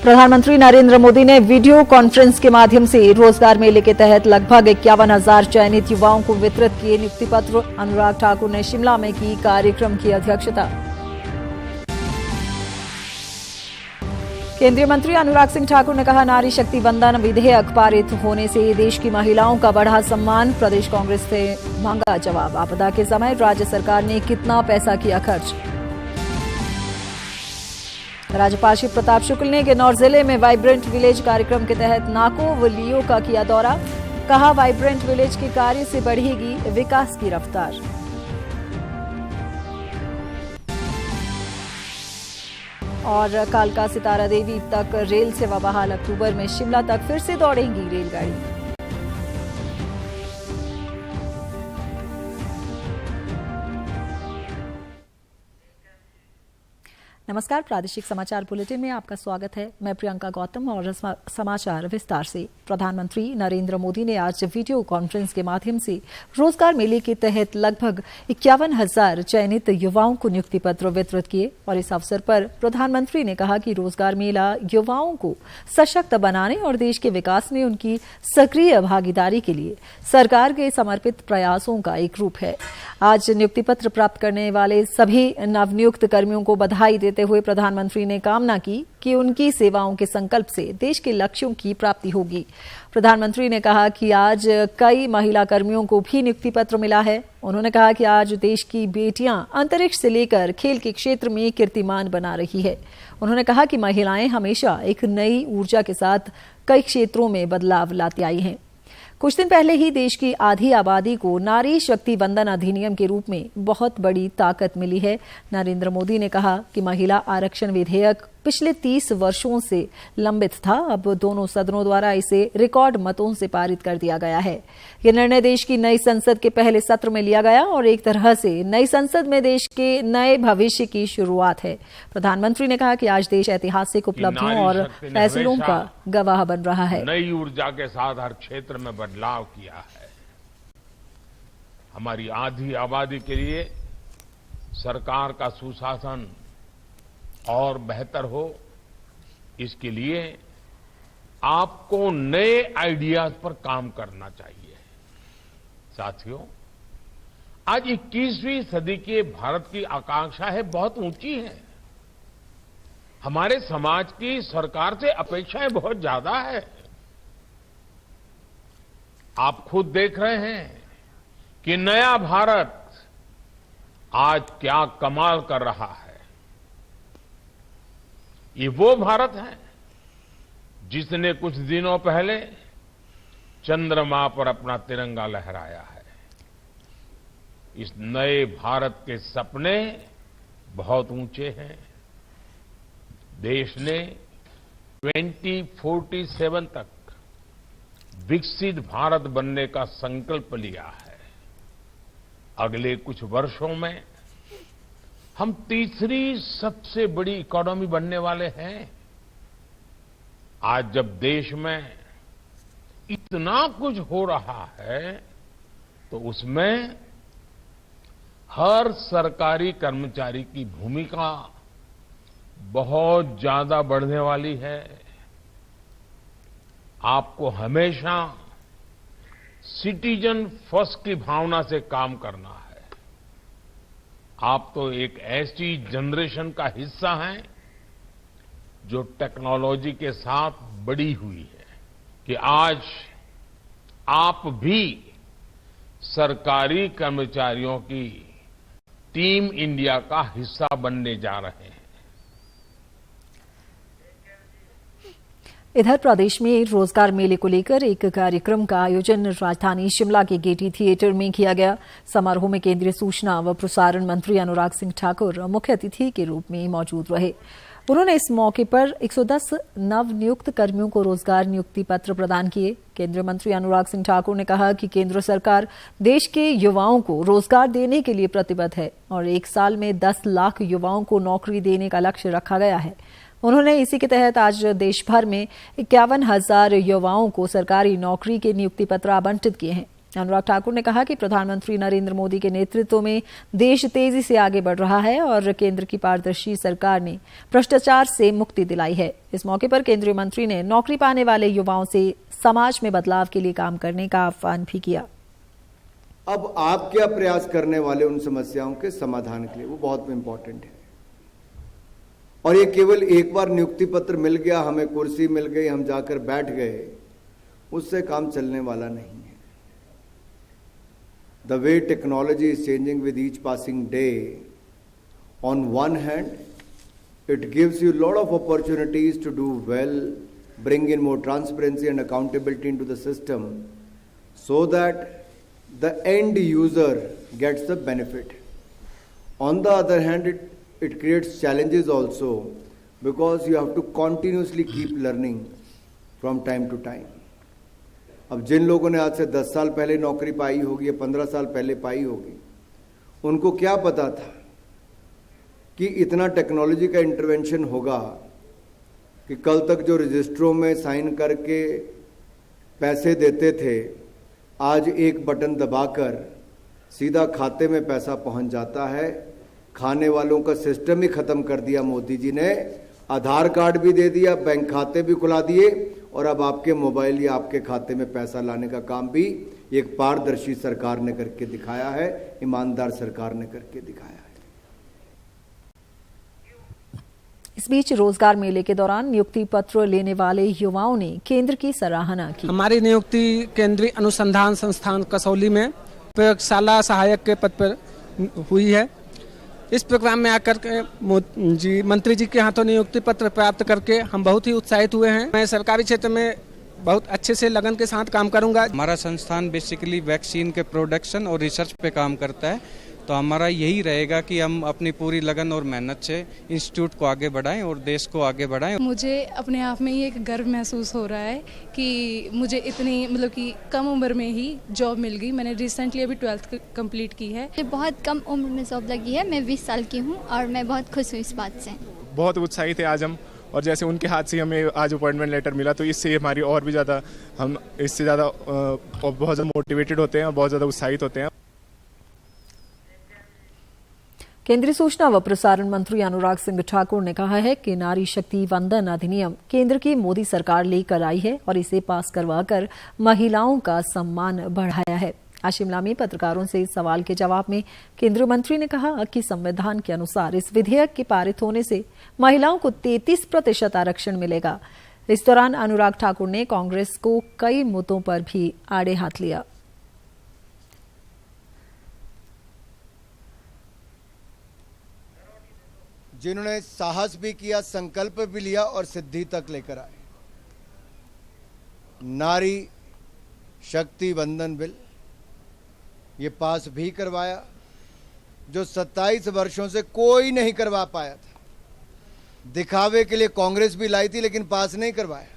प्रधानमंत्री नरेंद्र मोदी ने video conference के माध्यम से रोजगार मेले के तहत लगभग 51,000 चयनित युवाओं को वितरित किए नियुक्ति पत्र। अनुराग ठाकुर ने शिमला में की कार्यक्रम की अध्यक्षता। केंद्रीय मंत्री अनुराग सिंह ठाकुर ने कहा, नारी शक्ति वंदन विधेयक पारित होने से देश की महिलाओं का बढ़ा सम्मान। प्रदेश कांग्रेस से मांगा जवाब। आपदा के समय राज्य सरकार ने कितना पैसा किया खर्च। राज्यपाल शिव प्रताप शुक्ल ने किन्नौर जिले में वाइब्रेंट विलेज कार्यक्रम के तहत नाको व लियो का किया दौरा। कहा, वाइब्रेंट विलेज के कार्य से बढ़ेगी विकास की रफ्तार। और कालका सितारा देवी तक रेल सेवा बहाल। अक्टूबर में शिमला तक फिर से दौड़ेंगी रेलगाड़ी। नमस्कार, प्रादेशिक समाचार बुलेटिन में आपका स्वागत है। मैं प्रियंका गौतम और समाचार विस्तार से। प्रधानमंत्री नरेंद्र मोदी ने आज वीडियो कॉन्फ्रेंस के माध्यम से रोजगार मेले के तहत लगभग 51,000 चयनित युवाओं को नियुक्ति पत्र वितरित किए और इस अवसर पर प्रधानमंत्री ने कहा कि रोजगार मेला युवाओं को सशक्त बनाने और देश के विकास में उनकी सक्रिय भागीदारी के लिए सरकार के समर्पित प्रयासों का एक रूप है। आज नियुक्ति पत्र प्राप्त करने वाले सभी नवनियुक्त कर्मियों को बधाई देते हुए प्रधानमंत्री ने कामना की कि उनकी सेवाओं के संकल्प से देश के लक्ष्यों की प्राप्ति होगी। प्रधानमंत्री ने कहा कि आज कई महिला कर्मियों को भी नियुक्ति पत्र मिला है। उन्होंने कहा कि आज देश की बेटियां अंतरिक्ष से लेकर खेल के क्षेत्र में कीर्तिमान बना रही है। उन्होंने कहा कि महिलाएं हमेशा एक नई ऊर्जा के साथ कई क्षेत्रों में बदलाव लाती आई हैं। कुछ दिन पहले ही देश की आधी आबादी को नारी शक्ति वंदन अधिनियम के रूप में बहुत बड़ी ताकत मिली है। नरेंद्र मोदी ने कहा कि महिला आरक्षण विधेयक पिछले 30 वर्षों से लंबित था। अब दोनों सदनों द्वारा इसे रिकॉर्ड मतों से पारित कर दिया गया है। यह निर्णय देश की नई संसद के पहले सत्र में लिया गया और एक तरह से नई संसद में देश के नए भविष्य की शुरुआत है। प्रधानमंत्री ने कहा कि आज देश ऐतिहासिक उपलब्धियों और फैसलों का गवाह बन रहा है। नई ऊर्जा के साथ हर क्षेत्र में बदलाव किया है। हमारी आधी आबादी के लिए सरकार का सुशासन और बेहतर हो, इसके लिए आपको नए आइडियाज पर काम करना चाहिए। साथियों, आज 21वीं सदी के भारत की आकांक्षा है बहुत ऊंची है। हमारे समाज की सरकार से अपेक्षाएं बहुत ज्यादा है। आप खुद देख रहे हैं कि नया भारत आज क्या कमाल कर रहा है। ये वो भारत है जिसने कुछ दिनों पहले चंद्रमा पर अपना तिरंगा लहराया है। इस नए भारत के सपने बहुत ऊंचे हैं। देश ने 2047 तक विकसित भारत बनने का संकल्प लिया है। अगले कुछ वर्षों में हम तीसरी सबसे बड़ी इकोनॉमी बनने वाले हैं। आज जब देश में इतना कुछ हो रहा है तो उसमें हर सरकारी कर्मचारी की भूमिका बहुत ज्यादा बढ़ने वाली है। आपको हमेशा सिटीजन फर्स्ट की भावना से काम करना है। आप तो एक ऐसी जनरेशन का हिस्सा हैं जो टेक्नोलॉजी के साथ बड़ी हुई है कि आज आप भी सरकारी कर्मचारियों की टीम इंडिया का हिस्सा बनने जा रहे हैं। इधर प्रदेश में रोजगार मेले को लेकर एक कार्यक्रम का आयोजन राजधानी शिमला के गेटी थिएटर में किया गया। समारोह में केंद्रीय सूचना व प्रसारण मंत्री अनुराग सिंह ठाकुर मुख्य अतिथि के रूप में मौजूद रहे। उन्होंने इस मौके पर 110 नवनियुक्त कर्मियों को रोजगार नियुक्ति पत्र प्रदान किए। केंद्रीय मंत्री अनुराग सिंह ठाकुर ने कहा कि केंद्र सरकार देश के युवाओं को रोजगार देने के लिए प्रतिबद्ध है और एक साल में 10 लाख युवाओं को नौकरी देने का लक्ष्य रखा गया है। उन्होंने इसी के तहत आज देश भर में 51,000 युवाओं को सरकारी नौकरी के नियुक्ति पत्र आवंटित किए हैं। अनुराग ठाकुर ने कहा कि प्रधानमंत्री नरेंद्र मोदी के नेतृत्व में देश तेजी से आगे बढ़ रहा है और केंद्र की पारदर्शी सरकार ने भ्रष्टाचार से मुक्ति दिलाई है। इस मौके पर केंद्रीय मंत्री ने नौकरी पाने वाले युवाओं से समाज में बदलाव के लिए काम करने का आह्वान भी किया। अब आप क्या प्रयास करने वाले उन समस्याओं के समाधान के लिए, वो बहुत इंपॉर्टेंट है। और ये केवल एक बार नियुक्ति पत्र मिल गया, हमें कुर्सी मिल गई, हम जाकर बैठ गए, उससे काम चलने वाला नहीं है। The way technology is changing with each passing day, on one hand, it gives you a lot of opportunities to do well, bring in more transparency and accountability into the system, so that the end user gets the benefit. On the other hand, it creates challenges also, because you have to continuously keep learning from time to time. अब जिन लोगों ने आज से 10 साल पहले नौकरी पाई होगी या 15 साल पहले पाई होगी, उनको क्या पता था कि इतना टेक्नोलॉजी का इंटरवेंशन होगा कि कल तक जो रजिस्टरों में साइन करके पैसे देते थे, आज एक बटन दबाकर सीधा खाते में पैसा पहुंच जाता है। खाने वालों का सिस्टम ही खत्म कर दिया मोदी जी ने। आधार कार्ड भी दे दिया, बैंक खाते भी खुला दिए, और अब आपके मोबाइल या आपके खाते में पैसा लाने का काम भी एक पारदर्शी सरकार ने करके दिखाया है, ईमानदार सरकार ने करके दिखाया है। इस बीच रोजगार मेले के दौरान नियुक्ति पत्र लेने वाले युवाओं ने केंद्र की सराहना की। हमारी नियुक्ति केंद्रीय अनुसंधान संस्थान कसौली में प्रयोगशाला सहायक के पद पर हुई है। इस प्रोग्राम में आकर के मंत्री जी के हाथों नियुक्ति पत्र प्राप्त करके हम बहुत ही उत्साहित हुए हैं। मैं सरकारी क्षेत्र में बहुत अच्छे से लगन के साथ काम करूंगा। हमारा संस्थान बेसिकली वैक्सीन के प्रोडक्शन और रिसर्च पे काम करता है, तो हमारा यही रहेगा कि हम अपनी पूरी लगन और मेहनत से इंस्टीट्यूट को आगे बढ़ाएं और देश को आगे बढ़ाएं। मुझे अपने आप में ही एक गर्व महसूस हो रहा है कि मुझे इतनी कि कम उम्र में ही जॉब मिल गई। मैंने रिसेंटली अभी 12th कंप्लीट की है। मुझे बहुत कम उम्र में जॉब लगी है। मैं 20 साल की हूँ और मैं बहुत खुश हूँ इस बात से। बहुत उत्साहित थे आज हम, और जैसे उनके हाथ से हमें आज अपॉइंटमेंट लेटर मिला, तो इससे हमारी और भी ज़्यादा हम इससे ज़्यादा बहुत ज़्यादा मोटिवेटेड होते हैं और बहुत ज़्यादा उत्साहित होते हैं। केंद्रीय सूचना व प्रसारण मंत्री अनुराग सिंह ठाकुर ने कहा है कि नारी शक्ति वंदन अधिनियम केंद्र की मोदी सरकार लेकर आई है और इसे पास करवाकर महिलाओं का सम्मान बढ़ाया है। आज शिमला में पत्रकारों से इस सवाल के जवाब में केंद्रीय मंत्री ने कहा कि संविधान के अनुसार इस विधेयक के पारित होने से महिलाओं को 33% आरक्षण मिलेगा। इस दौरान अनुराग ठाकुर ने कांग्रेस को कई मुद्दों पर भी आड़े हाथ लिया। जिन्होंने साहस भी किया, संकल्प भी लिया और सिद्धि तक लेकर आए। नारी शक्ति वंदन बिल ये पास भी करवाया, जो 27 वर्षों से कोई नहीं करवा पाया था। दिखावे के लिए कांग्रेस भी लाई थी लेकिन पास नहीं करवाया।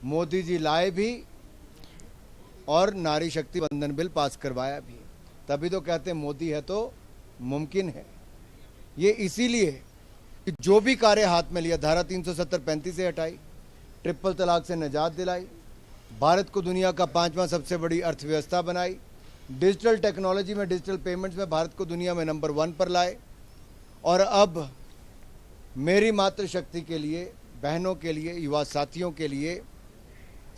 मोदी जी लाए भी और नारी शक्ति वंदन बिल पास करवाया भी। तभी तो कहते हैं मोदी है तो मुमकिन है। ये इसीलिए कि जो भी कार्य हाथ में लिया, धारा 370-35 से हटाई, ट्रिपल तलाक से निजात दिलाई, भारत को दुनिया का 5वां सबसे बड़ी अर्थव्यवस्था बनाई, डिजिटल टेक्नोलॉजी में, डिजिटल पेमेंट्स में भारत को दुनिया में नंबर 1 पर लाए, और अब मेरी मातृशक्ति के लिए, बहनों के लिए, युवा साथियों के लिए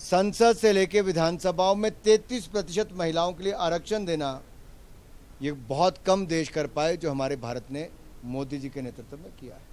संसद से लेकर विधानसभाओं में 33% महिलाओं के लिए आरक्षण देना, ये बहुत कम देश कर पाए जो हमारे भारत ने मोदी जी के नेतृत्व में किया है।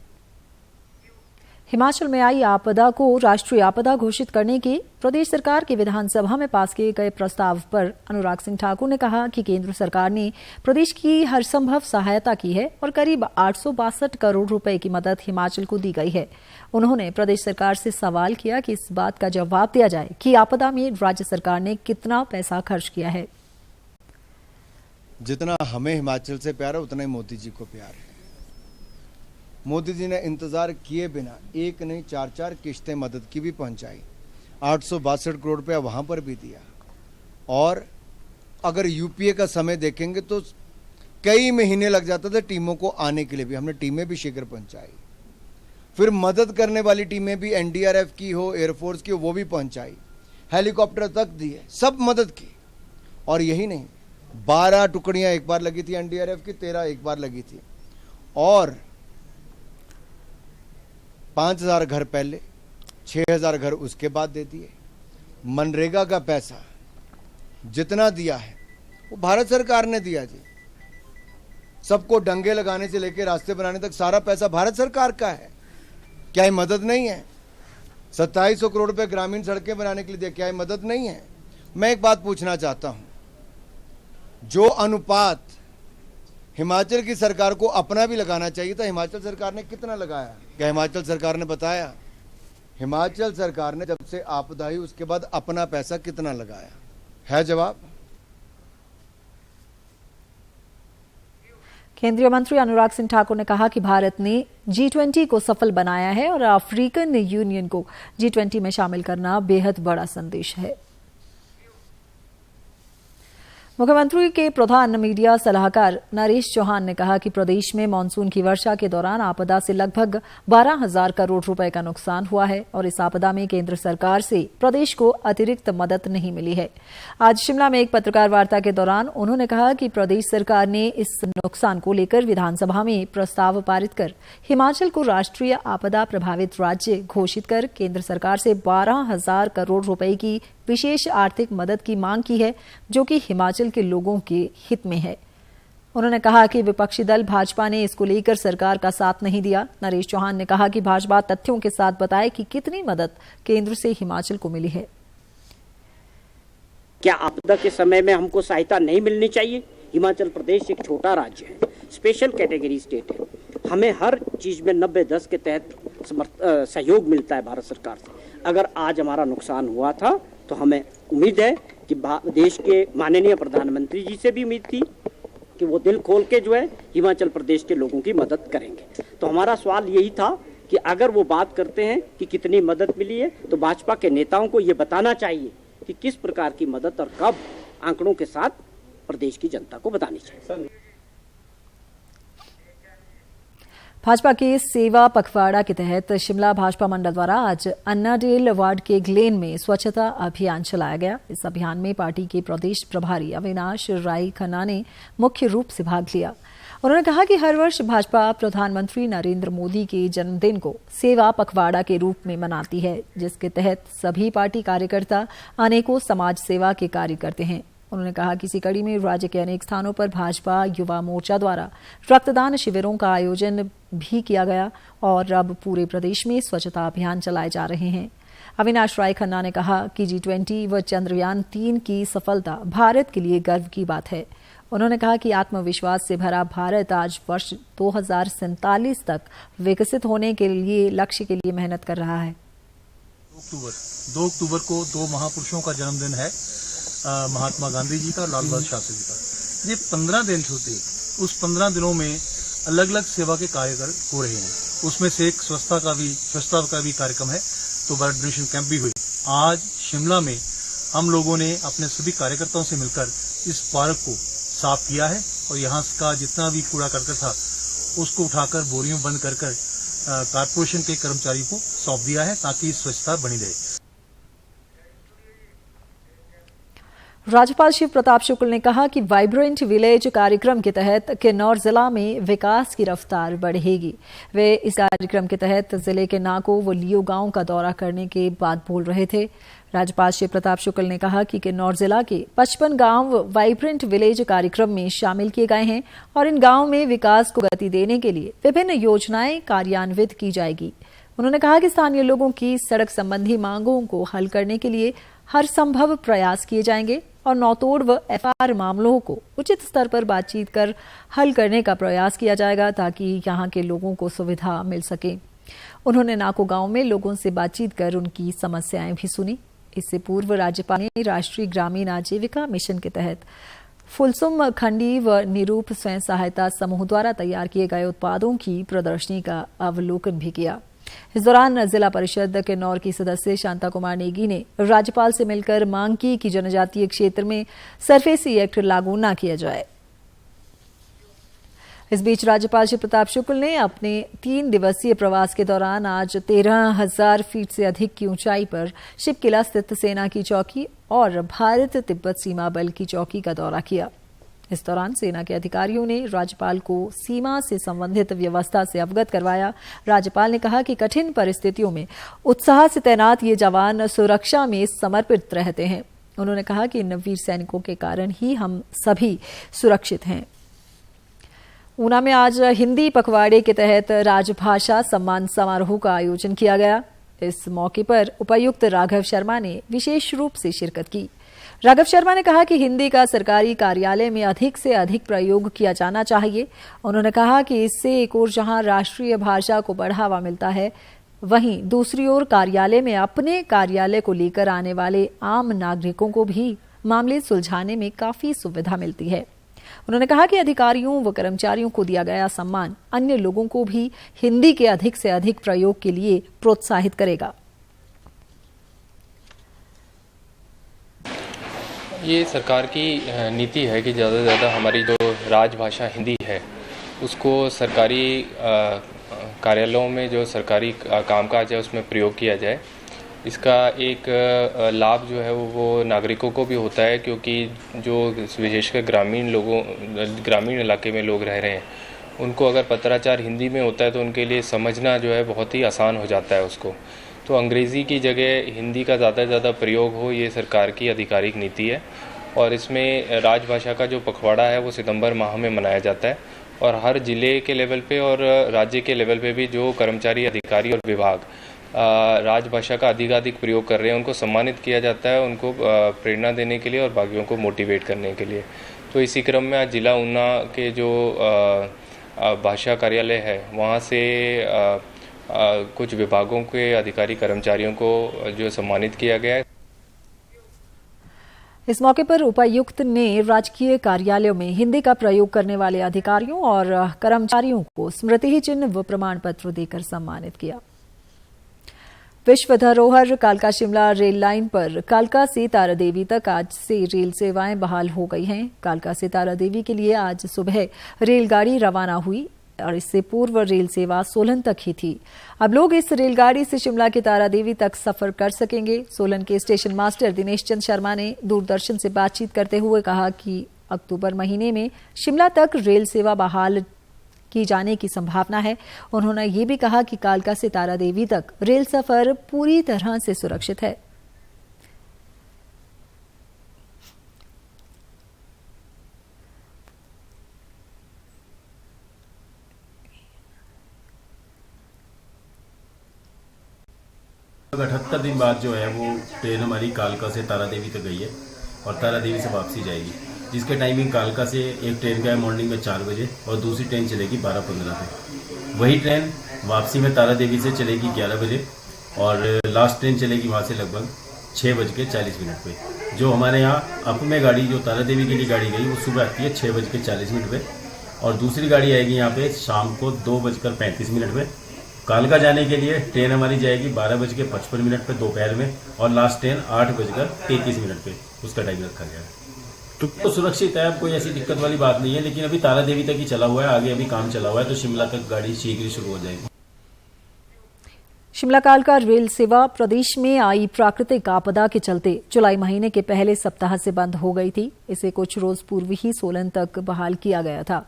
हिमाचल में आई आपदा को राष्ट्रीय आपदा घोषित करने के प्रदेश सरकार की विधानसभा में पास किए गए प्रस्ताव पर अनुराग सिंह ठाकुर ने कहा कि केंद्र सरकार ने प्रदेश की हर संभव सहायता की है और करीब 862 करोड़ रुपए की मदद हिमाचल को दी गई है। उन्होंने प्रदेश सरकार से सवाल किया कि इस बात का जवाब दिया जाए कि आपदा में राज्य सरकार ने कितना पैसा खर्च किया है। जितना हमें हिमाचल से प्यार है उतना ही मोदी जी को प्यार है। मोदी जी ने इंतजार किए बिना एक नहीं 4-4 किश्तें मदद की भी पहुंचाई, 862 करोड़ रुपया वहां पर भी दिया। और अगर यूपीए का समय देखेंगे तो कई महीने लग जाता था टीमों को आने के लिए भी। हमने टीमें भी शीघ्र पहुंचाई, फिर मदद करने वाली टीमें भी एनडीआरएफ की हो, एयरफोर्स की हो, वो भी पहुंचाई, हेलीकॉप्टर तक दिए, सब मदद की। और यही नहीं, 12 टुकड़ियां एक बार लगी थी एनडीआरएफ की, 13 एक बार लगी थी, और 5,000 घर पहले, 6,000 घर उसके बाद दे दिए। मनरेगा का पैसा जितना दिया है वो भारत सरकार ने दिया जी। सबको डंगे लगाने से लेकर रास्ते बनाने तक सारा पैसा भारत सरकार का है। क्या ये मदद नहीं है? 2700 करोड़ रुपए ग्रामीण सड़कें बनाने के लिए दिया, क्या ये मदद नहीं है? मैं एक बात पूछना चाहता हूं, जो अनुपात हिमाचल की सरकार को अपना भी लगाना चाहिए था, हिमाचल सरकार ने कितना लगाया? क्या हिमाचल सरकार ने बताया? हिमाचल सरकार ने जब से आपदा हुई उसके बाद अपना पैसा कितना लगाया है? जवाब। केंद्रीय मंत्री अनुराग सिंह ठाकुर ने कहा कि भारत ने G20 को सफल बनाया है और अफ्रीकन यूनियन को G20 में शामिल करना बेहद बड़ा संदेश है। मुख्यमंत्री के प्रधान मीडिया सलाहकार नरेश चौहान ने कहा कि प्रदेश में मानसून की वर्षा के दौरान आपदा से लगभग 12,000 करोड़ रुपए का नुकसान हुआ है और इस आपदा में केंद्र सरकार से प्रदेश को अतिरिक्त मदद नहीं मिली है। आज शिमला में एक पत्रकार वार्ता के दौरान उन्होंने कहा कि प्रदेश सरकार ने इस नुकसान को लेकर विधानसभा में प्रस्ताव पारित कर हिमाचल को राष्ट्रीय आपदा प्रभावित राज्य घोषित कर केंद्र सरकार से 12,000 करोड़ रुपए की विशेष आर्थिक मदद की मांग की है, जो कि हिमाचल के लोगों के हित में है। उन्होंने कहा कि विपक्षी दल भाजपा ने इसको लेकर सरकार का साथ नहीं दिया। नरेश चौहान ने कहा कि भाजपा तथ्यों के साथ बताए कि कितनी मदद केंद्र से हिमाचल को मिली है। क्या आपदा के समय में हमको सहायता नहीं मिलनी चाहिए? हिमाचल प्रदेश एक छोटा राज्य है, स्पेशल कैटेगरी स्टेट है, हमें हर चीज में 90-10 के तहत सहयोग मिलता है भारत सरकार से। अगर आज हमारा नुकसान हुआ था तो हमें उम्मीद है कि देश के माननीय प्रधानमंत्री जी से भी उम्मीद थी कि वो दिल खोल के जो है हिमाचल प्रदेश के लोगों की मदद करेंगे। तो हमारा सवाल यही था कि अगर वो बात करते हैं कि कितनी मदद मिली है, तो भाजपा के नेताओं को ये बताना चाहिए कि किस प्रकार की मदद और कब, आंकड़ों के साथ प्रदेश की जनता को बतानी चाहिए। भाजपा के सेवा पखवाड़ा के तहत शिमला भाजपा मंडल द्वारा आज अन्नाडेल वार्ड के ग्लेन में स्वच्छता अभियान चलाया गया। इस अभियान में पार्टी के प्रदेश प्रभारी अविनाश राय खन्ना ने मुख्य रूप से भाग लिया। उन्होंने कहा कि हर वर्ष भाजपा प्रधानमंत्री नरेंद्र मोदी के जन्मदिन को सेवा पखवाड़ा के रूप में मनाती है, जिसके तहत सभी पार्टी कार्यकर्ता अनेकों समाज सेवा के कार्य करते हैं। उन्होंने कहा कि इसी कड़ी में राज्य के अनेक स्थानों पर भाजपा युवा मोर्चा द्वारा रक्तदान शिविरों का आयोजन भी किया गया और अब पूरे प्रदेश में स्वच्छता अभियान चलाए जा रहे हैं। अविनाश राय खन्ना ने कहा कि G20 व चंद्रयान 3 की सफलता भारत के लिए गर्व की बात है। उन्होंने कहा कि आत्मविश्वास से भरा भारत आज वर्ष 2047 तक विकसित होने के लिए लक्ष्य के लिए मेहनत कर रहा है। 2 अक्टूबर को 2 महापुरुषों का जन्मदिन है, महात्मा गांधी जी का, लाल बहादुर शास्त्री जी का। ये 15 दिन होते, उस 15 दिनों में अलग अलग सेवा के कार्य हो रहे हैं। उसमें से एक स्वच्छता का भी कार्यक्रम है, तो ब्लड डोनेशन कैंप भी हुई। आज शिमला में हम लोगों ने अपने सभी कार्यकर्ताओं से मिलकर इस पार्क को साफ किया है और यहाँ का जितना भी कूड़ा करकट था उसको उठाकर बोरियों बंद कर कारपोरेशन के कर्मचारियों को सौंप दिया है, ताकि स्वच्छता बनी रहे। राज्यपाल शिव प्रताप शुक्ल ने कहा कि वाइब्रेंट विलेज कार्यक्रम के तहत किन्नौर जिला में विकास की रफ्तार बढ़ेगी। वे इस कार्यक्रम के तहत जिले के नाको व लियो गांव का दौरा करने के बाद बोल रहे थे। राज्यपाल शिव प्रताप शुक्ल ने कहा कि किन्नौर जिला के 55 गांव वाइब्रेंट विलेज कार्यक्रम में शामिल किए गए हैं और इन गांव में विकास को गति देने के लिए विभिन्न योजनाएं कार्यान्वित की जाएगी। उन्होंने कहा कि स्थानीय लोगों की सड़क संबंधी मांगों को हल करने के लिए हर संभव प्रयास किए जाएंगे और नौतोड़ व FR मामलों को उचित स्तर पर बातचीत कर हल करने का प्रयास किया जाएगा, ताकि यहां के लोगों को सुविधा मिल सके। उन्होंने नाको गांव में लोगों से बातचीत कर उनकी समस्याएं भी सुनी। इससे पूर्व राज्यपाल ने राष्ट्रीय ग्रामीण आजीविका मिशन के तहत फुलसुम खंडी व निरूप स्वयं सहायता समूह द्वारा तैयार किए गए उत्पादों की प्रदर्शनी का अवलोकन भी किया। इस दौरान जिला परिषद किन्नौर की सदस्य शांता कुमार नेगी ने राज्यपाल से मिलकर मांग की कि जनजातीय क्षेत्र में सरफेसी एक्ट लागू न किया जाए। इस बीच राज्यपाल श्री प्रताप शुक्ल ने अपने 3 दिवसीय प्रवास के दौरान आज 13,000 फीट से अधिक की ऊंचाई पर शिवकिला स्थित सेना की चौकी और भारत तिब्बत सीमा बल की चौकी का दौरा किया। इस दौरान सेना के अधिकारियों ने राज्यपाल को सीमा से संबंधित व्यवस्था से अवगत करवाया। राज्यपाल ने कहा कि कठिन परिस्थितियों में उत्साह से तैनात ये जवान सुरक्षा में समर्पित रहते हैं। उन्होंने कहा कि इन वीर सैनिकों के कारण ही हम सभी सुरक्षित हैं। ऊना में आज हिंदी पखवाड़े के तहत राजभाषा सम्मान समारोह का आयोजन किया गया। इस मौके पर उपायुक्त राघव शर्मा ने विशेष रूप से शिरकत की। राघव शर्मा ने कहा कि हिंदी का सरकारी कार्यालय में अधिक से अधिक प्रयोग किया जाना चाहिए। उन्होंने कहा कि इससे एक ओर जहां राष्ट्रीय भाषा को बढ़ावा मिलता है, वहीं दूसरी ओर कार्यालय में अपने कार्यालय को लेकर आने वाले आम नागरिकों को भी मामले सुलझाने में काफी सुविधा मिलती है। उन्होंने कहा कि अधिकारियों व कर्मचारियों को दिया गया सम्मान अन्य लोगों को भी हिंदी के अधिक से अधिक प्रयोग के लिए प्रोत्साहित करेगा। ये सरकार की नीति है कि ज़्यादा से ज़्यादा हमारी जो राजभाषा हिंदी है उसको सरकारी कार्यालयों में जो सरकारी कामकाज है उसमें प्रयोग किया जाए। इसका एक लाभ जो है वो नागरिकों को भी होता है, क्योंकि जो विशेषकर ग्रामीण इलाके में लोग रह रहे हैं उनको अगर पत्राचार हिंदी में होता है तो उनके लिए समझना जो है बहुत ही आसान हो जाता है उसको। तो अंग्रेज़ी की जगह हिंदी का ज़्यादा से ज़्यादा प्रयोग हो, ये सरकार की आधिकारिक नीति है। और इसमें राजभाषा का जो पखवाड़ा है वो सितंबर माह में मनाया जाता है और हर ज़िले के लेवल पे और राज्य के लेवल पे भी जो कर्मचारी, अधिकारी और विभाग राजभाषा का अधिकाधिक प्रयोग कर रहे हैं उनको सम्मानित किया जाता है, उनको प्रेरणा देने के लिए और बाकियों को मोटिवेट करने के लिए। तो इसी क्रम में आज जिला ऊना के जो भाषा कार्यालय है वहाँ से कुछ विभागों के अधिकारी कर्मचारियों को जो सम्मानित किया गया है। इस मौके पर उपायुक्त ने राजकीय कार्यालयों में हिंदी का प्रयोग करने वाले अधिकारियों और कर्मचारियों को स्मृति चिन्ह व प्रमाण पत्र देकर सम्मानित किया। विश्व धरोहर कालका शिमला रेल लाइन पर कालका से तारादेवी तक आज से रेल सेवाएं बहाल हो गई हैं। कालका से तारादेवी के लिए आज सुबह रेलगाड़ी रवाना हुई और इससे पूर्व रेल सेवा सोलन तक ही थी। अब लोग इस रेलगाड़ी से शिमला के तारादेवी तक सफर कर सकेंगे। सोलन के स्टेशन मास्टर दिनेश चंद शर्मा ने दूरदर्शन से बातचीत करते हुए कहा कि अक्टूबर महीने में शिमला तक रेल सेवा बहाल की जाने की संभावना है। उन्होंने ये भी कहा कि कालका से तारादेवी तक रेल सफर पूरी तरह से सुरक्षित है। अठहत्तर दिन बाद जो है वो ट्रेन हमारी कालका से तारादेवी तक गई है और तारादेवी से वापसी जाएगी, जिसके टाइमिंग कालका से एक ट्रेन का है मॉर्निंग में 4 बजे और दूसरी ट्रेन चलेगी 12:15 पे। वही ट्रेन वापसी में तारादेवी से चलेगी 11 बजे और लास्ट ट्रेन चलेगी वहाँ से लगभग 6:40 पे। जो हमारे यहाँ अप में गाड़ी जो तारादेवी के लिए गाड़ी गई वो सुबह आती है 6:40 पे और दूसरी गाड़ी आएगी यहाँ पे शाम को 2:35 पे। कालका जाने के लिए ट्रेन हमारी जाएगी 12:55 पे दोपहर में और लास्ट ट्रेन 8:33 पे, उसका टाइम रखा गया है। तो सुरक्षित है, अब कोई ऐसी दिक्कत वाली बात नहीं है। लेकिन अभी तारादेवी तक ही चला हुआ है, आगे अभी काम चला हुआ है, तो शिमला तक गाड़ी शीघ्र ही शुरू हो जाएगी। शिमला कालका रेल सेवा प्रदेश में आई प्राकृतिक आपदा के चलते जुलाई महीने के पहले सप्ताह से बंद हो गई थी। इसे कुछ रोज पूर्व ही सोलन तक बहाल किया गया था।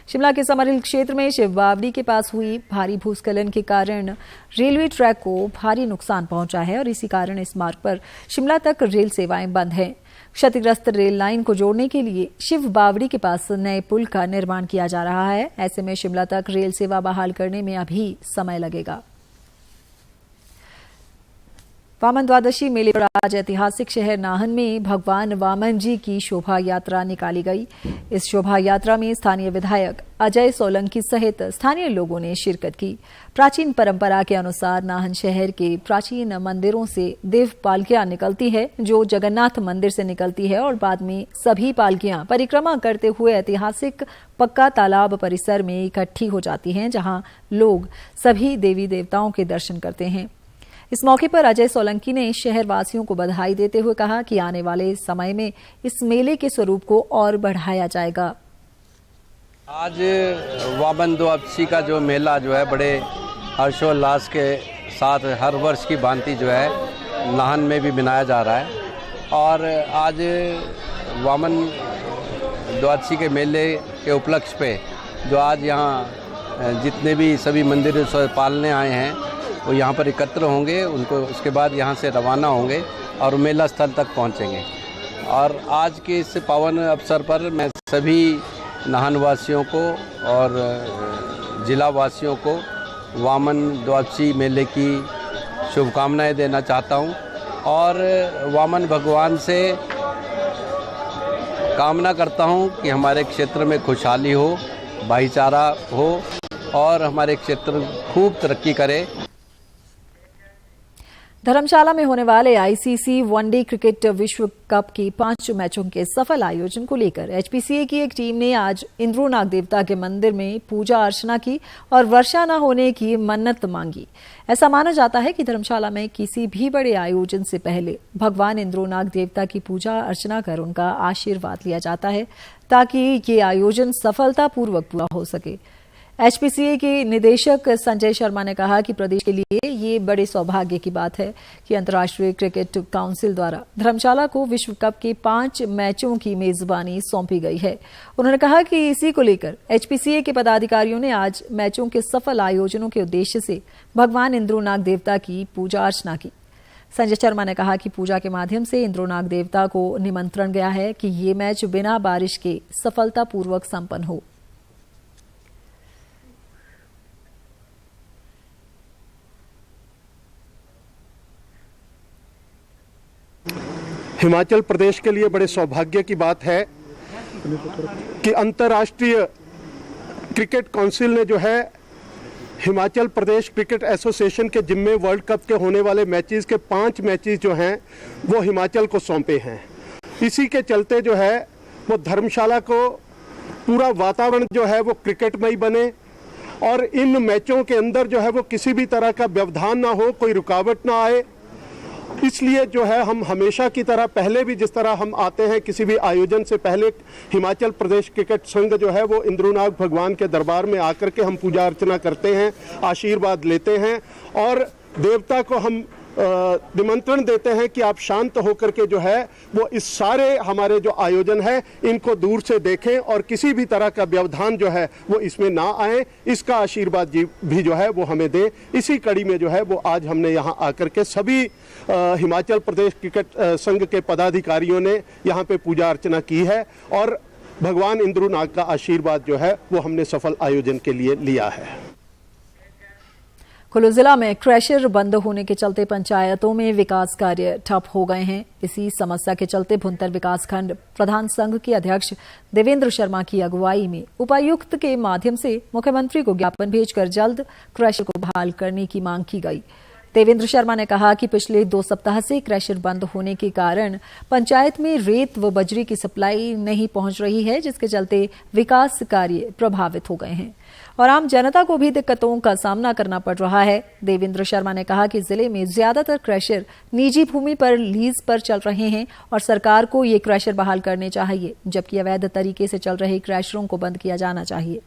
शिमला के समरहिल क्षेत्र में शिव बावड़ी के पास हुई भारी भूस्खलन के कारण रेलवे ट्रैक को भारी नुकसान पहुंचा है और इसी कारण इस मार्ग पर शिमला तक रेल सेवाएं बंद हैं। क्षतिग्रस्त रेल लाइन को जोड़ने के लिए शिव बावड़ी के पास नए पुल का निर्माण किया जा रहा है। ऐसे में शिमला तक रेल सेवा बहाल करने में अभी समय लगेगा। वामन द्वादशी मेले पर आज ऐतिहासिक शहर नाहन में भगवान वामन जी की शोभा यात्रा निकाली गई। इस शोभा यात्रा में स्थानीय विधायक अजय सोलंकी सहित स्थानीय लोगों ने शिरकत की। प्राचीन परंपरा के अनुसार नाहन शहर के प्राचीन मंदिरों से देव पालकियां निकलती है, जो जगन्नाथ मंदिर से निकलती है और बाद में सभी पालकियां परिक्रमा करते हुए ऐतिहासिक पक्का तालाब परिसर में इकट्ठी हो जाती हैं, जहां लोग सभी देवी देवताओं के दर्शन करते हैं। इस मौके पर अजय सोलंकी ने शहर वासियों को बधाई देते हुए कहा कि आने वाले समय में इस मेले के स्वरूप को और बढ़ाया जाएगा। आज वामन द्वादशी का जो मेला जो है बड़े हर्षोल्लास के साथ हर वर्ष की भांति जो है नाहन में भी मनाया जा रहा है। और आज वामन द्वादशी के मेले के उपलक्ष्य पे जो आज यहाँ जितने भी सभी मंदिर पालने आए हैं वो यहाँ पर एकत्र होंगे, उनको उसके बाद यहाँ से रवाना होंगे और मेला स्थल तक पहुँचेंगे। और आज के इस पावन अवसर पर मैं सभी नाहन वासियों को और जिला वासियों को वामन द्वादशी मेले की शुभकामनाएं देना चाहता हूं और वामन भगवान से कामना करता हूं कि हमारे क्षेत्र में खुशहाली हो, भाईचारा हो और हमारे क्षेत्र खूब तरक्की करे। धर्मशाला में होने वाले आईसीसी वनडे क्रिकेट विश्व कप के 5 मैचों के सफल आयोजन को लेकर एचपीसीए की एक टीम ने आज इंद्रू नाग देवता के मंदिर में पूजा अर्चना की और वर्षा न होने की मन्नत मांगी। ऐसा माना जाता है कि धर्मशाला में किसी भी बड़े आयोजन से पहले भगवान इंद्रू नाग देवता की पूजा अर्चना कर उनका आशीर्वाद लिया जाता है ताकि ये आयोजन सफलतापूर्वक पूरा हो सके। एचपीसीए के निदेशक संजय शर्मा ने कहा कि प्रदेश के लिए ये बड़े सौभाग्य की बात है कि अंतर्राष्ट्रीय क्रिकेट काउंसिल द्वारा धर्मशाला को विश्व कप के 5 मैचों की मेजबानी सौंपी गई है। उन्होंने कहा कि इसी को लेकर एचपीसीए के पदाधिकारियों ने आज मैचों के सफल आयोजनों के उद्देश्य से भगवान इंद्रू नाग देवता की पूजा अर्चना की। संजय शर्मा ने कहा कि पूजा के माध्यम से इंद्रू नाग देवता को निमंत्रण गया है कि ये मैच बिना बारिश के सफलतापूर्वक संपन्न हो। हिमाचल प्रदेश के लिए बड़े सौभाग्य की बात है कि अंतर्राष्ट्रीय क्रिकेट काउंसिल ने जो है हिमाचल प्रदेश क्रिकेट एसोसिएशन के जिम्मे वर्ल्ड कप के होने वाले मैचेस के 5 मैचेस जो हैं वो हिमाचल को सौंपे हैं। इसी के चलते जो है वो धर्मशाला को पूरा वातावरण जो है वो क्रिकेटमय बने और इन मैचों के अंदर जो है वो किसी भी तरह का व्यवधान ना हो, कोई रुकावट ना आए। इसलिए जो है हम हमेशा की तरह पहले भी जिस तरह हम आते हैं किसी भी आयोजन से पहले हिमाचल प्रदेश क्रिकेट संघ जो है वो इंद्रूनाग भगवान के दरबार में आकर के हम पूजा अर्चना करते हैं, आशीर्वाद लेते हैं और देवता को हम निमंत्रण देते हैं कि आप शांत होकर के जो है वो इस सारे हमारे जो आयोजन है इनको दूर से देखें और किसी भी तरह का व्यवधान जो है वो इसमें ना आए, इसका आशीर्वाद भी जो है वो हमें दे। इसी कड़ी में जो है वो आज हमने यहाँ आकर के सभी हिमाचल प्रदेश क्रिकेट संघ के पदाधिकारियों ने यहाँ पे पूजा अर्चना की है और भगवान इंद्रू नाग का आशीर्वाद जो है वो हमने सफल आयोजन के लिए लिया है। कुल्लू जिला में क्रैशर बंद होने के चलते पंचायतों में विकास कार्य ठप हो गए हैं। इसी समस्या के चलते भुंतर विकासखंड प्रधान संघ के अध्यक्ष देवेंद्र शर्मा की अगुवाई में उपायुक्त के माध्यम से मुख्यमंत्री को ज्ञापन भेजकर जल्द क्रैशर को बहाल करने की मांग की गई। देवेंद्र शर्मा ने कहा कि पिछले 2 सप्ताह से क्रैशर बंद होने के कारण पंचायत में रेत व बजरी की सप्लाई नहीं पहुंच रही है, जिसके चलते विकास कार्य प्रभावित हो गए हैं और आम जनता को भी दिक्कतों का सामना करना पड़ रहा है। देवेंद्र शर्मा ने कहा कि जिले में ज्यादातर क्रैशर निजी भूमि पर लीज पर चल रहे हैं और सरकार को ये क्रैशर बहाल करने चाहिए, जबकि अवैध तरीके से चल रहे क्रैशरों को बंद किया जाना चाहिए।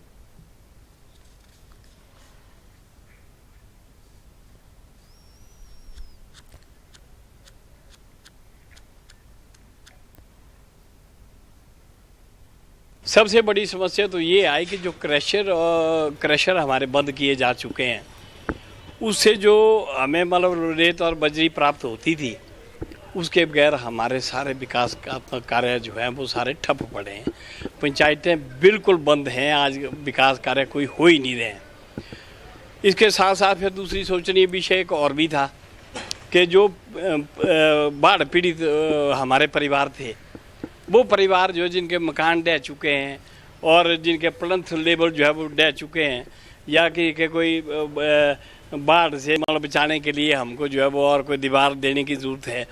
सबसे बड़ी समस्या तो ये आई कि जो क्रशर हमारे बंद किए जा चुके हैं, उससे जो हमें मतलब रेत और बजरी प्राप्त होती थी, उसके बगैर हमारे सारे विकास कार्य जो है वो सारे ठप पड़े हैं। पंचायतें बिल्कुल बंद हैं, आज विकास कार्य कोई हो ही नहीं रहे हैं। इसके साथ साथ फिर दूसरी सोचनीय विषय एक और भी था कि जो बाढ़ पीड़ित हमारे परिवार थे, वो परिवार जो जिनके मकान ढह चुके हैं और जिनके प्लंथ लेवल जो है वो ढह चुके हैं या कि कोई बाढ़ से मतलब बचाने के लिए हमको जो है वो और कोई दीवार देने की ज़रूरत है,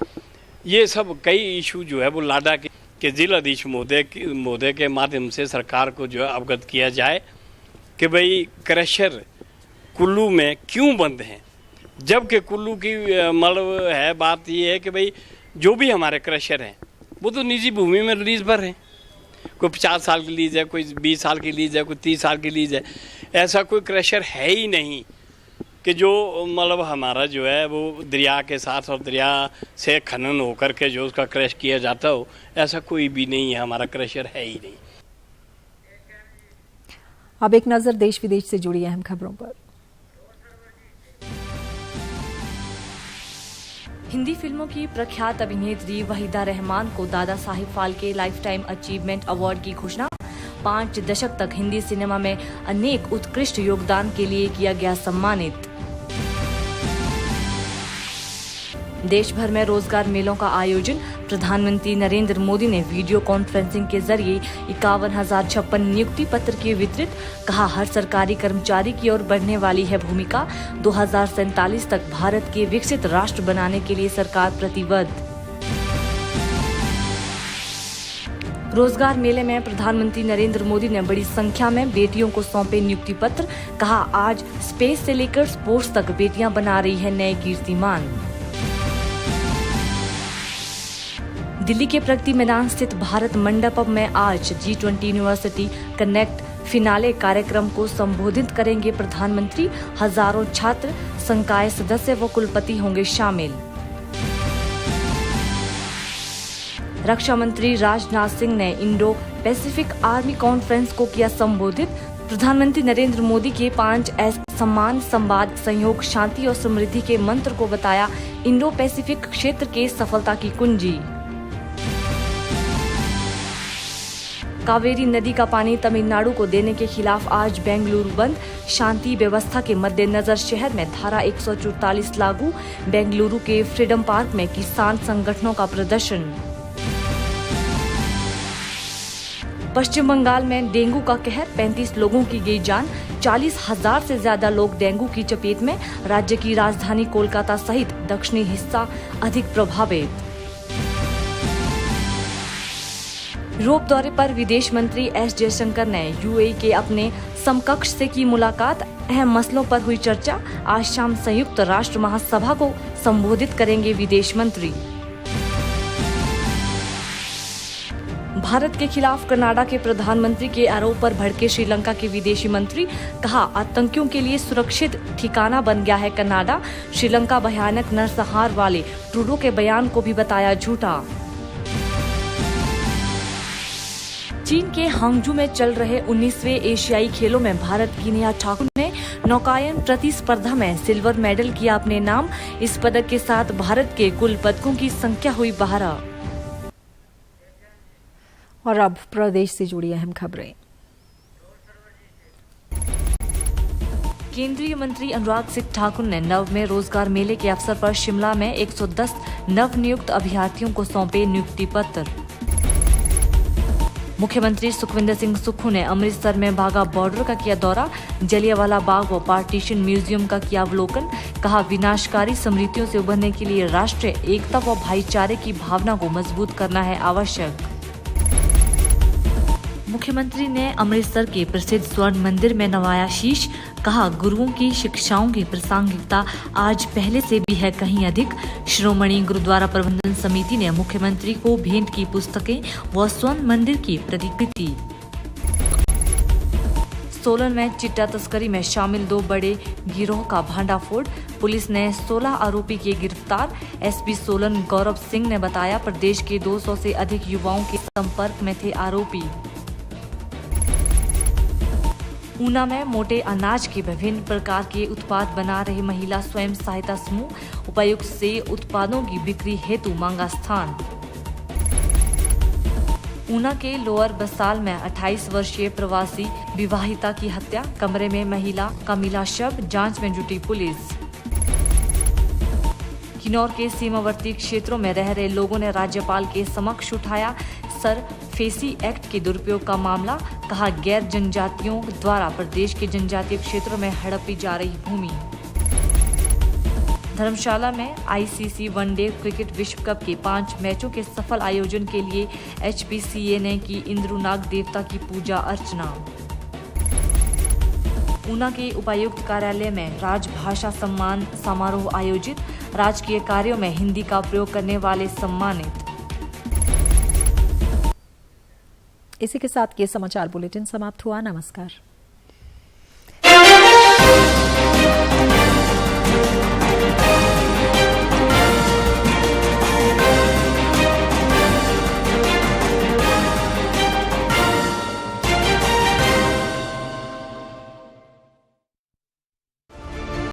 ये सब कई इशू जो है वो लाडा के जिलाधीश महोदय के माध्यम से सरकार को जो है अवगत किया जाए कि भाई क्रशर कुल्लू में क्यों बंद हैं, जबकि कुल्लू की मतलब है बात ये है कि भाई जो भी हमारे क्रशर हैं वो तो निजी भूमि में रिलीज पर हैं। कोई 50 साल की लीज है, कोई 20 साल की लीज है, कोई 30 साल की लीज है। ऐसा कोई क्रशर है ही नहीं कि जो मतलब हमारा जो है वो दरिया के साथ और दरिया से खनन होकर के जो उसका क्रश किया जाता हो, ऐसा कोई भी नहीं है, हमारा क्रशर है ही नहीं। अब एक नजर देश विदेश से जुड़ी अहम खबरों पर। हिंदी फिल्मों की प्रख्यात अभिनेत्री वहीदा रहमान को दादा Sahib Phalke life time achievement award की घोषणा। 5 दशक तक हिंदी सिनेमा में अनेक उत्कृष्ट योगदान के लिए किया गया सम्मानित। देश भर में रोजगार मेलों का आयोजन। प्रधानमंत्री नरेंद्र मोदी ने वीडियो कॉन्फ्रेंसिंग के जरिए 51,056 नियुक्ति पत्र किए वितरित। कहा, हर सरकारी कर्मचारी की ओर बढ़ने वाली है भूमिका। 2047 तक भारत के विकसित राष्ट्र बनाने के लिए सरकार प्रतिबद्ध। रोजगार मेले में प्रधानमंत्री नरेंद्र मोदी ने बड़ी संख्या में बेटियों को सौंपे नियुक्ति पत्र। कहा, आज स्पेस से लेकर स्पोर्ट्स तक बेटियां बना रही है नए कीर्तिमान। दिल्ली के प्रगति मैदान स्थित भारत मंडपम में आज G20 यूनिवर्सिटी कनेक्ट फिनाले कार्यक्रम को संबोधित करेंगे प्रधानमंत्री। हजारों छात्र, संकाय सदस्य व कुलपति होंगे शामिल। रक्षा मंत्री राजनाथ सिंह ने इंडो पैसिफिक आर्मी कॉन्फ्रेंस को किया संबोधित। प्रधानमंत्री नरेंद्र मोदी के 5S सम्मान, संवाद, सहयोग, शांति और समृद्धि के मंत्र को बताया इंडो पैसिफिक क्षेत्र के सफलता की कुंजी। कावेरी नदी का पानी तमिलनाडु को देने के खिलाफ आज बेंगलुरु बंद। शांति व्यवस्था के मद्देनजर शहर में धारा 144 लागू। बेंगलुरु के फ्रीडम पार्क में किसान संगठनों का प्रदर्शन। पश्चिम बंगाल में डेंगू का कहर, 35 लोगों की गई जान। 40,000 से ज्यादा लोग डेंगू की चपेट में। राज्य की राजधानी कोलकाता सहित दक्षिणी हिस्सा अधिक प्रभावित। यूरोप दौरे पर विदेश मंत्री एस जयशंकर ने यूएई के अपने समकक्ष से की मुलाकात। अहम मसलों पर हुई चर्चा। आज शाम संयुक्त राष्ट्र महासभा को संबोधित करेंगे विदेश मंत्री। भारत के खिलाफ कनाडा के प्रधानमंत्री के आरोप पर भड़के श्रीलंका के विदेशी मंत्री। कहा, आतंकियों के लिए सुरक्षित ठिकाना बन गया है कनाडा। श्रीलंका भयानक नरसंहार वाले ट्रूडो के बयान को भी बताया झूठा। चीन के हांगजू में चल रहे 19वें एशियाई खेलों में भारत की नेहा ठाकुर ने नौकायन प्रतिस्पर्धा में सिल्वर मेडल किया अपने नाम। इस पदक के साथ भारत के कुल पदकों की संख्या हुई 12। और अब प्रदेश से जुड़ी अहम खबरें। केंद्रीय मंत्री अनुराग सिंह ठाकुर ने नव में रोजगार मेले के अवसर पर शिमला में 110 नवनियुक्त अभ्यर्थियों को सौंपे नियुक्ति पत्र। मुख्यमंत्री सुखविंदर सिंह सुक्खू ने अमृतसर में बाघा बॉर्डर का किया दौरा। जलियांवाला बाग व पार्टीशन म्यूजियम का किया अवलोकन। कहा, विनाशकारी स्मृतियों से उबरने के लिए राष्ट्रीय एकता व भाईचारे की भावना को मजबूत करना है आवश्यक। मुख्यमंत्री ने अमृतसर के प्रसिद्ध स्वर्ण मंदिर में नवाया शीश। कहा, गुरुओं की शिक्षाओं की प्रासंगिकता आज पहले से भी है कहीं अधिक। श्रोमणी गुरुद्वारा प्रबंधन समिति ने मुख्यमंत्री को भेंट की पुस्तकें व स्वर्ण मंदिर की प्रतिकृति। सोलन में चिट्टा तस्करी में शामिल 2 बड़े गिरोह का भांडाफोड़। पुलिस ने 16 आरोपी किए गिरफ्तार। एसपी सोलन गौरव सिंह ने बताया, प्रदेश के 200 से अधिक युवाओं के संपर्क में थे आरोपी। ऊना में मोटे अनाज के विभिन्न प्रकार के उत्पाद बना रही महिला स्वयं सहायता समूह। उपायुक्त से उत्पादों की बिक्री हेतु मांगा स्थान। ऊना के लोअर बसाल में 28 वर्षीय प्रवासी विवाहिता की हत्या। कमरे में महिला का मिला शव, जांच में जुटी पुलिस। किन्नौर के सीमावर्ती क्षेत्रों में रह रहे लोगों ने राज्यपाल के समक्ष उठाया सरफेसी एक्ट के दुरुपयोग का मामला। कहा, गैर जनजातियों द्वारा प्रदेश के जनजातीय क्षेत्रों में हड़पी जा रही भूमि। धर्मशाला में आईसीसी वनडे क्रिकेट विश्व कप के 5 मैचों के सफल आयोजन के लिए HPCA ने की इंद्रुनाग देवता की पूजा अर्चना। ऊना के उपायुक्त कार्यालय में राजभाषा सम्मान समारोह आयोजित। राजकीय कार्यों में हिंदी का प्रयोग करने वाले सम्मानित। इसी के साथ ये समाचार बुलेटिन समाप्त हुआ। नमस्कार।